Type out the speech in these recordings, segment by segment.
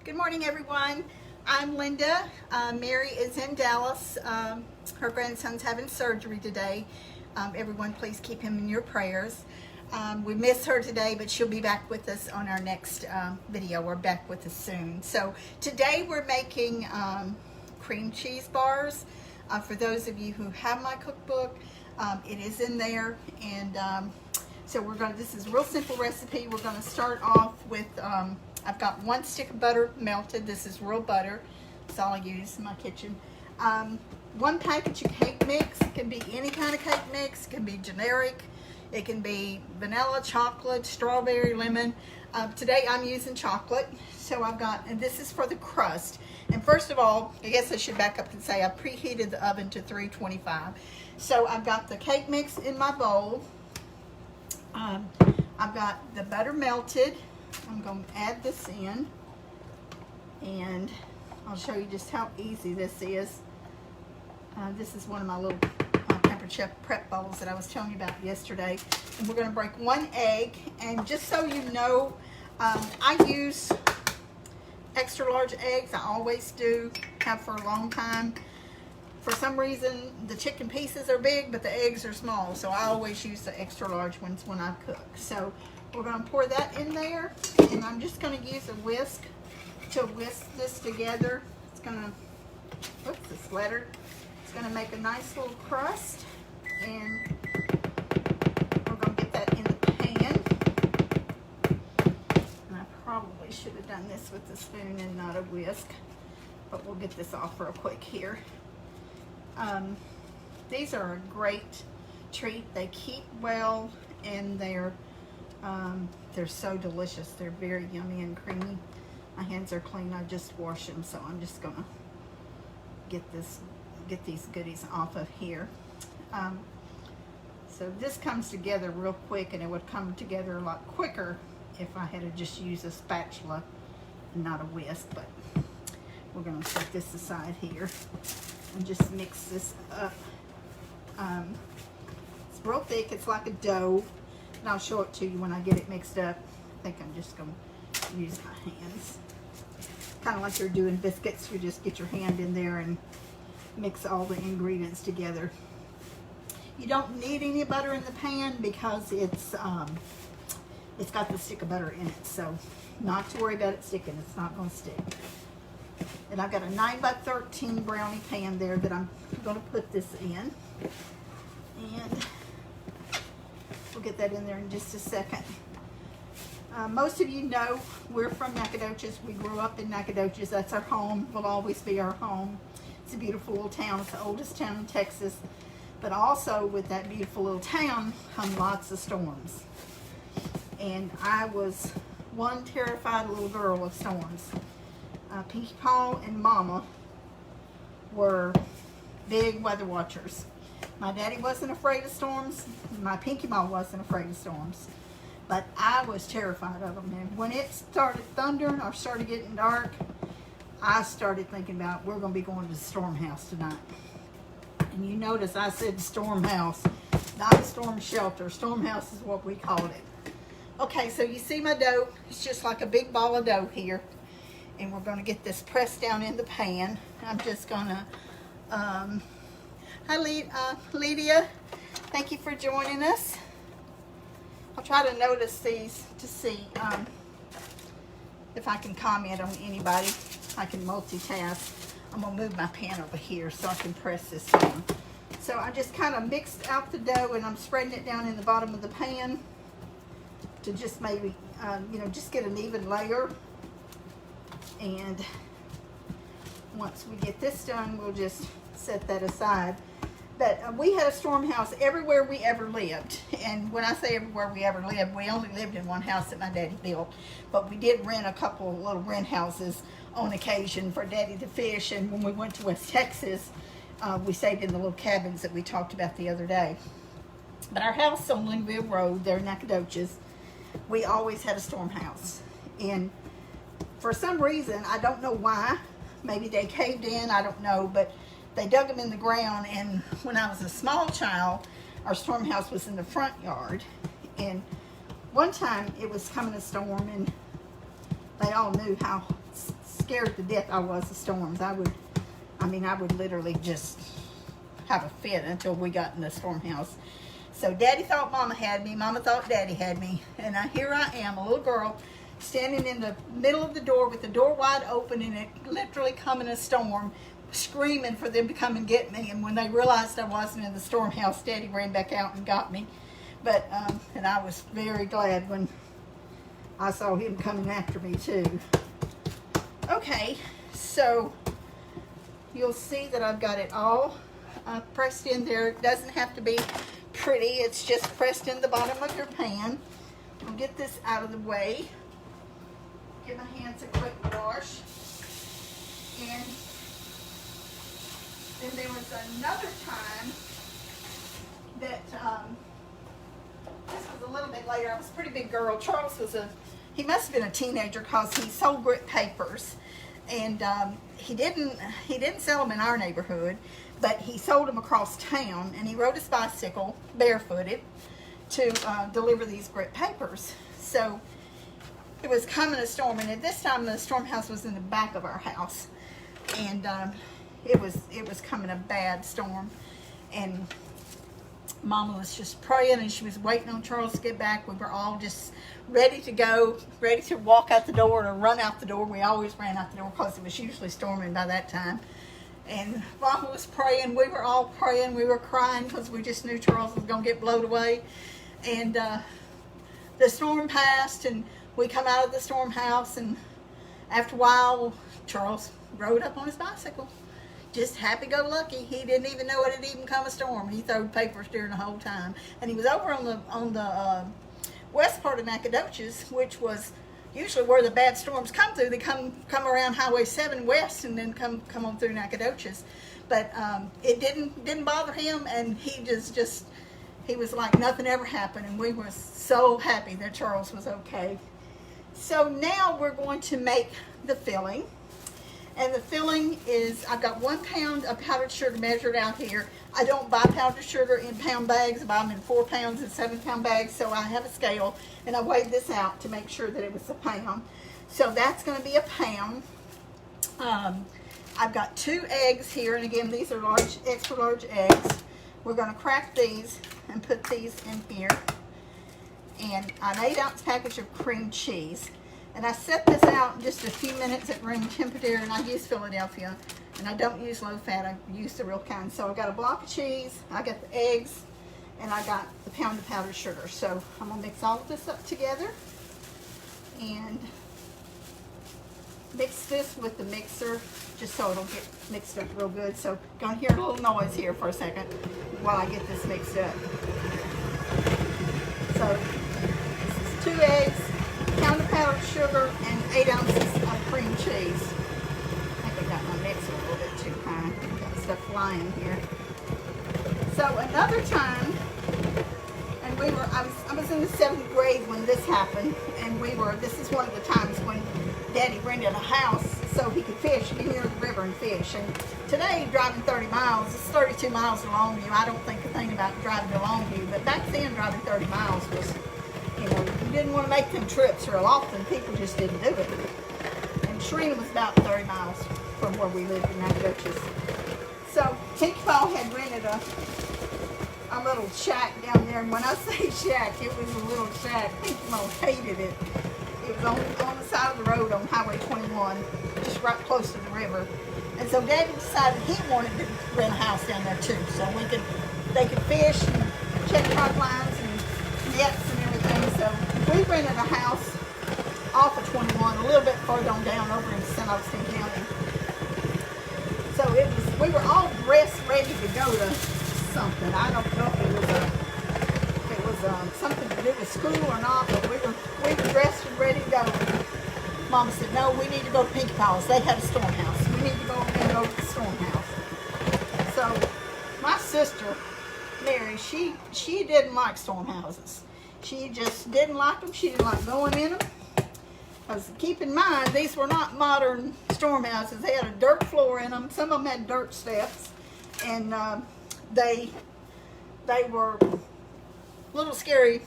Good morning, everyone. I'm Linda. Mary is in Dallas. Her grandson's having surgery today. Everyone, please keep him in your prayers. We miss her today, but she'll be back with us on our next video. We're back with us soon. So today we're making cream cheese bars. For those of you who have my cookbook, it is in there. And so this is a real simple recipe. We're gonna start off with, I've got 1 stick of butter melted. This is real butter. That's all I use in my kitchen. 1 package of cake mix. It can be any kind of cake mix. It can be generic. It can be vanilla, chocolate, strawberry, lemon. Today I'm using chocolate. So and this is for the crust. And first of all, I guess I should back up and say I preheated the oven to 325. So I've got the cake mix in my bowl. I've got the butter melted. I'm going to add this in, and I'll show you just how easy this is. This is one of my little Pampered Chef prep bowls that I was telling you about yesterday. And we're going to break 1 egg, and just so you know, I use extra large eggs. I always do, have for a long time. For some reason, the chicken pieces are big, but the eggs are small, so I always use the extra large ones when I cook. So we're going to pour that in there, and I'm just going to use a whisk to whisk this together. It's going to, oops, it's lettered. It's going to make a nice little crust, and we're going to get that in the pan. And I probably should have done this with a spoon and not a whisk, but we'll get this off real quick here. These are a great treat. They keep well, and they're so delicious. They're very yummy and creamy. My hands are clean. I just washed them, so I'm just gonna get these goodies off of here. So this comes together real quick, and it would come together a lot quicker if I had to just use a spatula and not a whisk. But we're gonna set this aside here and just mix this up. It's real thick. It's like a dough. And I'll show it to you when I get it mixed up. I think I'm just going to use my hands. Kind of like you're doing biscuits. You just get your hand in there and mix all the ingredients together. You don't need any butter in the pan because it's got the stick of butter in it. So not to worry about it sticking. It's not going to stick. And I've got a 9x13 brownie pan there that I'm going to put this in. And we'll get that in there in just a second. Most of you know we're from Nacogdoches. We grew up in Nacogdoches. That's our home. Will always be our home. It's a beautiful little town. It's the oldest town in Texas. But also with that beautiful little town come lots of storms. And I was one terrified little girl of storms. Pinkie Paw and Mama were big weather watchers. My daddy wasn't afraid of storms. My Pinkie Paw wasn't afraid of storms. But I was terrified of them. And when it started thundering or started getting dark, I started thinking about, we're going to be going to the storm house tonight. And you notice I said storm house, not storm shelter. Storm house is what we called it. Okay, so you see my dough. It's just like a big ball of dough here. And we're going to get this pressed down in the pan. I'm just going to, hi Lydia, thank you for joining us. I'll try to notice these to see if I can comment on anybody. I can multitask. I'm going to move my pan over here so I can press this down. So I just kind of mixed out the dough, and I'm spreading it down in the bottom of the pan to just maybe, just get an even layer. And once we get this done, we'll just set that aside. But we had a storm house everywhere we ever lived. And when I say everywhere we ever lived, we only lived in one house that my daddy built. But we did rent a couple of little rent houses on occasion for Daddy to fish. And when we went to West Texas, we stayed in the little cabins that we talked about the other day. But our house on Linville Road there in Nacogdoches, we always had a storm house. And for some reason, I don't know why, maybe they caved in, I don't know, but they dug them in the ground. And when I was a small child, our storm house was in the front yard. And one time it was coming a storm, and they all knew how scared to death I was of storms. I would literally just have a fit until we got in the storm house. So Daddy thought Mama had me. Mama thought Daddy had me. And here I am, a little girl, standing in the middle of the door with the door wide open and it literally coming a storm, screaming for them to come and get me. And when they realized I wasn't in the storm house, Daddy ran back out and got me. But, and I was very glad when I saw him coming after me too. Okay, so you'll see that I've got it all pressed in there. It doesn't have to be pretty. It's just pressed in the bottom of your pan. I'll get this out of the way. Give my hands a quick wash. And then there was another time that this was a little bit later. I was a pretty big girl. Charles was he must have been a teenager because he sold grit papers, and he didn't sell them in our neighborhood, but he sold them across town, and he rode his bicycle barefooted to deliver these grit papers. So it was coming a storm, and at this time the storm house was in the back of our house, and it was coming a bad storm, and Mama was just praying, and she was waiting on Charles to get back. We were all just ready to go, ready to walk out the door or run out the door. We always ran out the door because it was usually storming by that time. And Mama was praying. We were all praying. We were crying because we just knew Charles was going to get blown away. And the storm passed, and we come out of the storm house, and after a while, Charles rode up on his bicycle. Just happy-go-lucky. He didn't even know it had even come a storm. He throwed papers during the whole time. And he was over on the west part of Nacogdoches, which was usually where the bad storms come through. They come around Highway 7 west and then come on through Nacogdoches. But it didn't bother him, and he he was like nothing ever happened. And we were so happy that Charles was okay. So now we're going to make the filling. And the filling is, I've got 1 pound of powdered sugar measured out here. I don't buy powdered sugar in pound bags. I buy them in 4 pounds and 7 pound bags. So I have a scale, and I weighed this out to make sure that it was a pound. So that's going to be a pound. I've got 2 eggs here, and again, these are large, extra large eggs. We're going to crack these and put these in here. And an 8-ounce package of cream cheese. And I set this out just a few minutes at room temperature, and I use Philadelphia, and I don't use low fat, I use the real kind. So I got a block of cheese, I got the eggs, and I got the pound of powdered sugar. So I'm gonna mix all of this up together and mix this with the mixer just so it'll get mixed up real good. So you're gonna hear a little noise here for a second while I get this mixed up. So this is 2 eggs, pound of powdered sugar, and 8 ounces of cream cheese. I think I got my mixer a little bit too high. Got stuff flying here. So another time, and I was in the 7th grade when this happened, and this is one of the times when Daddy rented a house so he could fish, be near the river and fish. And today, driving 30 miles, it's 32 miles to Longview. I don't think a thing about driving to Longview, but back then, driving 30 miles was, you didn't want to make them trips real often. People just didn't do it. And Shrina was about 30 miles from where we lived in Nacogdoches. So Tinky Paw had rented a little shack down there. And when I say shack, it was a little shack. Tinky Paw hated it. It was on the side of the road on Highway 21, just right close to the river. And so Daddy decided he wanted to rent a house down there too, so they could fish and check trot lines and nets and everything. So we rented a house off of 21, a little bit further on down over in St. Augustine County. So we were all dressed, ready to go to something. I don't know if it was something to do with school or not, but we were dressed and ready to go. Mama said, no, we need to go to Pinky Paw's. They had a storm house. We need to go to the storm house. So my sister, Mary, she didn't like storm houses. She just didn't like them. She didn't like going in them. Because keep in mind, these were not modern storm houses. They had a dirt floor in them. Some of them had dirt steps. And they were a little scary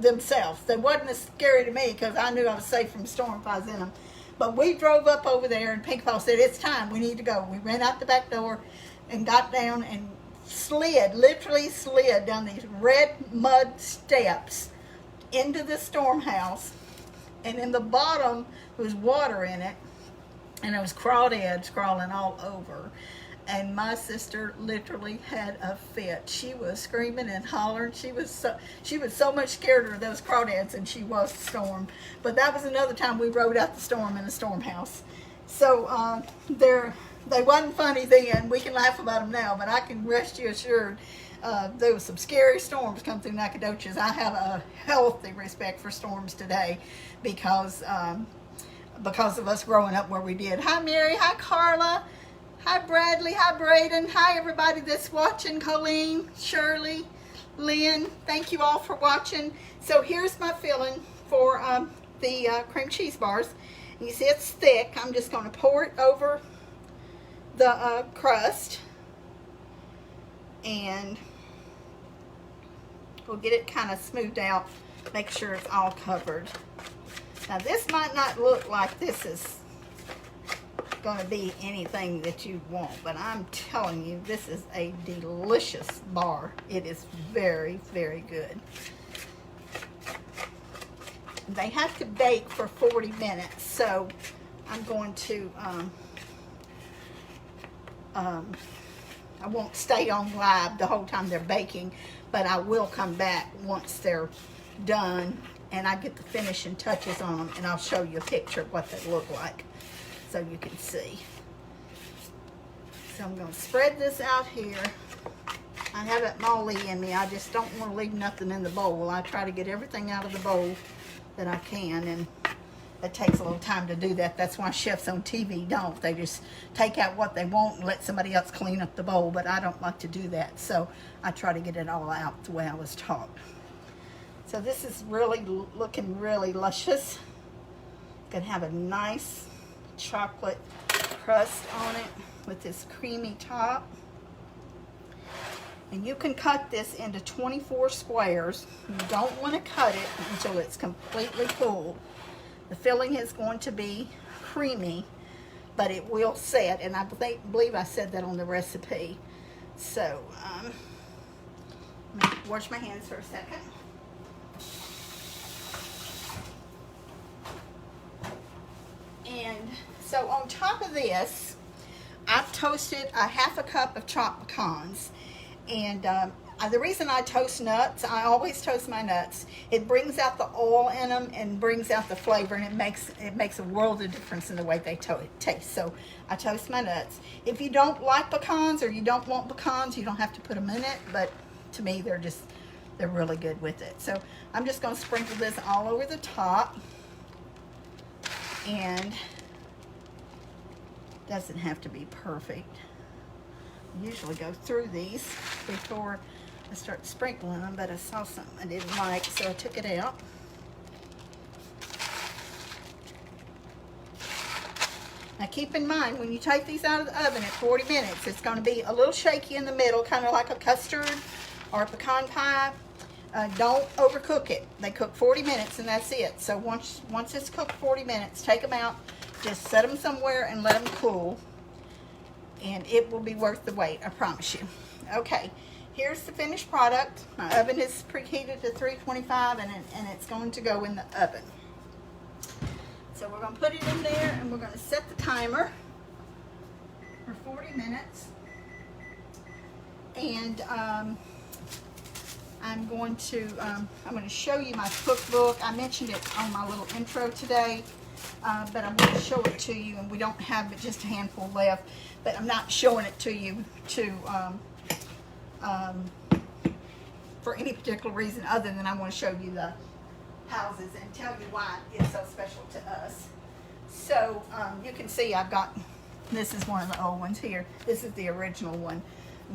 themselves. They wasn't as scary to me because I knew I was safe from storm if I was in them. But we drove up over there, and Pink Paw said, it's time, we need to go. We ran out the back door and got down and slid, literally slid down these red mud steps into the storm house. And in the bottom was water in it, and there was crawdads crawling all over. And my sister literally had a fit. She was screaming and hollering. She was so much scared of those crawdads than she was the storm. But that was another time we rode out the storm in a storm house. So they wasn't funny then. We can laugh about them now, but I can rest you assured there was some scary storms come through Nacogdoches. I have a healthy respect for storms today because of us growing up where we did. Hi Mary, hi Carla, hi Bradley, hi Braden, hi everybody that's watching, Colleen, Shirley, Lynn, thank you all for watching. So here's my filling for the cream cheese bars. You see it's thick. I'm just going to pour it over the crust, and we'll get it kind of smoothed out, make sure it's all covered. Now this might not look like this is going to be anything that you want, but I'm telling you, this is a delicious bar. It is very, very good. They have to bake for 40 minutes, so I'm going to I won't stay on live the whole time they're baking, but I will come back once they're done and I get the finishing touches on them, and I'll show you a picture of what they look like so you can see. So I'm going to spread this out here. I have that molly in me. I just don't want to leave nothing in the bowl. I try to get everything out of the bowl that I can, and it takes a little time to do that. That's why chefs on TV don't. They just take out what they want and let somebody else clean up the bowl, but I don't like to do that. So I try to get it all out the way I was taught. So this is really looking really luscious. Gonna have a nice chocolate crust on it with this creamy top. And you can cut this into 24 squares. You don't want to cut it until it's completely full. The filling is going to be creamy, but it will set, and I believe I said that on the recipe. So, let me wash my hands for a second. And so on top of this, I've toasted a ½ cup of chopped pecans. And the reason I toast nuts, I always toast my nuts. It brings out the oil in them and brings out the flavor, and it makes a world of difference in the way they taste. So I toast my nuts. If you don't like pecans or you don't want pecans, you don't have to put them in it. But to me, they're really good with it. So I'm just going to sprinkle this all over the top, and doesn't have to be perfect. I usually go through these before I start sprinkling them, but I saw something I didn't like, so I took it out. Now keep in mind, when you take these out of the oven at 40 minutes, it's going to be a little shaky in the middle, kind of like a custard or a pecan pie. Don't overcook it. They cook 40 minutes and that's it. So once it's cooked 40 minutes, take them out, just set them somewhere and let them cool. And it will be worth the wait, I promise you. Okay, here's the finished product. My oven is preheated to 325, and it's going to go in the oven. So we're going to put it in there, and we're going to set the timer for 40 minutes. And I'm going to show you my cookbook. I mentioned it on my little intro today, but I'm going to show it to you, and we don't have but just a handful left. But I'm not showing it to you for any particular reason other than I want to show you the houses and tell you why it's so special to us. So you can see I've got, this is one of the old ones here. This is the original one.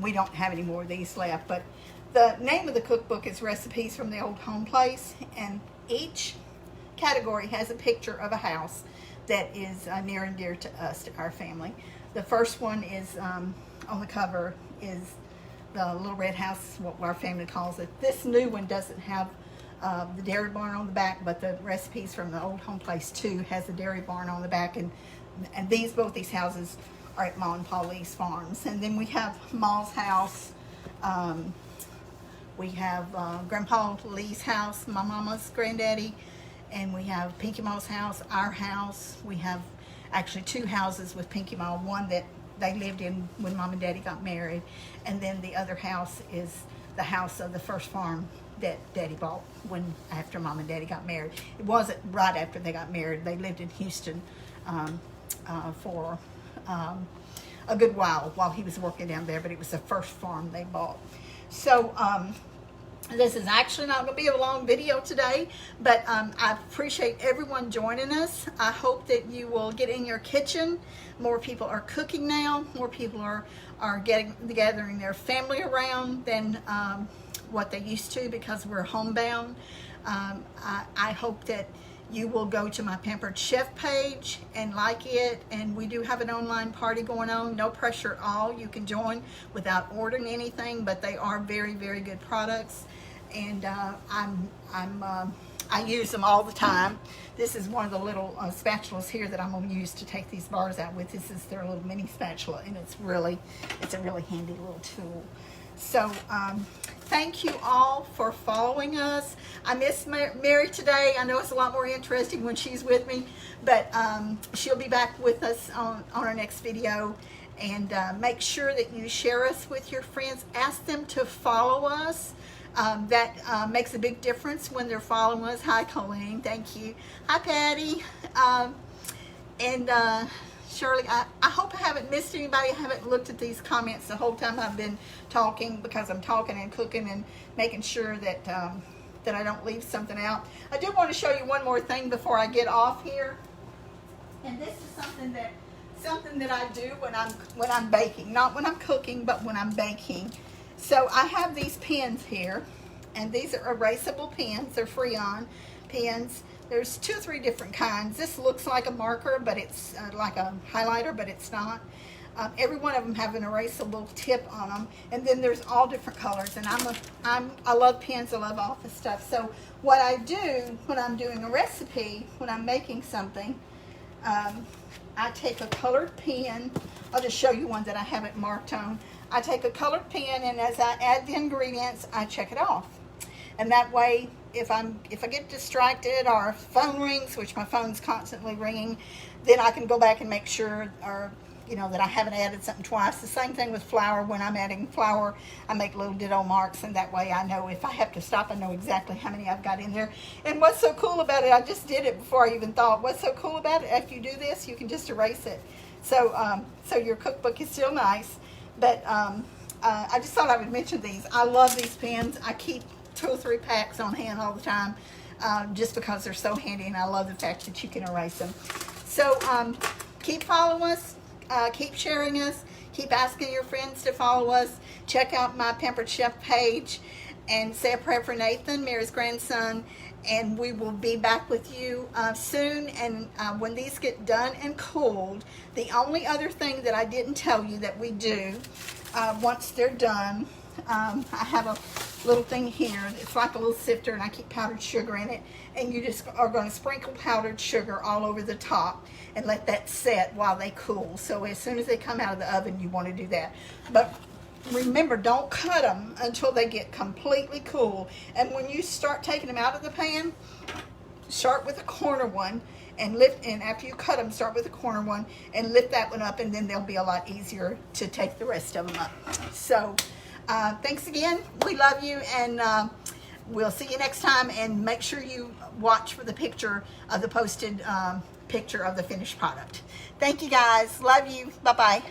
We don't have any more of these left, but the name of the cookbook is Recipes from the Old Home Place, and each category has a picture of a house that is near and dear to us, to our family. The first one is, on the cover, is the Little Red House, what our family calls it. This new one doesn't have the dairy barn on the back, but the recipes from the Old Home Place too has a dairy barn on the back, and both these houses are at Ma and Pa Lee's farms. And then we have Ma's house. We have Grandpa Lee's house, my mama's granddaddy, and we have Pinky Ma's house, our house. We have actually 2 houses with Pinky Ma, one that they lived in when Mom and Daddy got married, and then the other house is the house of the first farm that Daddy bought after Mom and Daddy got married. It wasn't right after they got married. They lived in Houston for a good while he was working down there, but it was the first farm they bought. So this is actually not going to be a long video today, but I appreciate everyone joining us. I hope that you will get in your kitchen. More people are cooking now. More people are gathering their family around than what they used to, because we're homebound. I hope that you will go to my Pampered Chef page and like it, and we do have an online party going on. No pressure at all. You can join without ordering anything, but they are very, very good products, and I use them all the time. This is one of the little spatulas here that I'm going to use to take these bars out with. This is their little mini spatula, and it's a really handy little tool. So thank you all for following us. I miss Mary today. I know it's a lot more interesting when she's with me, but she'll be back with us on our next video. And make sure that you share us with your friends. Ask them to follow us. That makes a big difference when they're following us. Hi, Colleen. Thank you. Hi, Patty. Shirley, I hope I haven't missed anybody. I haven't looked at these comments the whole time I've been talking, because I'm talking and cooking and making sure that that I don't leave something out. I do want to show you one more thing before I get off here. And this is something that I do when I'm baking, not when I'm cooking, but when I'm baking. So I have these pens here, and these are erasable pens. They're Freon pens. There's 2 or 3 different kinds. This looks like a marker, but it's like a highlighter, but it's not. Every one of them have an erasable tip on them, and then there's all different colors. And I love pens. I love office stuff. So what I do when I'm doing a recipe, when I'm making something, I take a colored pen. I'll just show you one that I haven't marked on. I take a colored pen, and as I add the ingredients, I check it off. And that way, if I get distracted or phone rings, which my phone's constantly ringing, then I can go back and make sure, or that I haven't added something twice. The same thing with flour. When I'm adding flour, I make little ditto marks, and that way I know if I have to stop, I know exactly how many I've got in there. And what's so cool about it, I just did it before I even thought, what's so cool about it, after you do this, you can just erase it. So so your cookbook is still nice. But I just thought I would mention these. I love these pens. I keep 2 or 3 packs on hand all the time, just because they're so handy, and I love the fact that you can erase them. So keep following us, keep sharing us, keep asking your friends to follow us. Check out my Pampered Chef page and say a prayer for Nathan, Mary's grandson, and we will be back with you soon. And when these get done and cooled, the only other thing that I didn't tell you that we do once they're done, I have a little thing here. It's like a little sifter, and I keep powdered sugar in it, and you just are going to sprinkle powdered sugar all over the top and let that set while they cool. So as soon as they come out of the oven, you want to do that. But remember, don't cut them until they get completely cool. And when you start taking them out of the pan, start with the corner one and lift, and after you cut them, start with the corner one and lift that one up, and then they'll be a lot easier to take the rest of them up. So thanks again. We love you, and we'll see you next time. And make sure you watch for the picture of the posted picture of the finished product. Thank you guys. Love you. Bye-bye.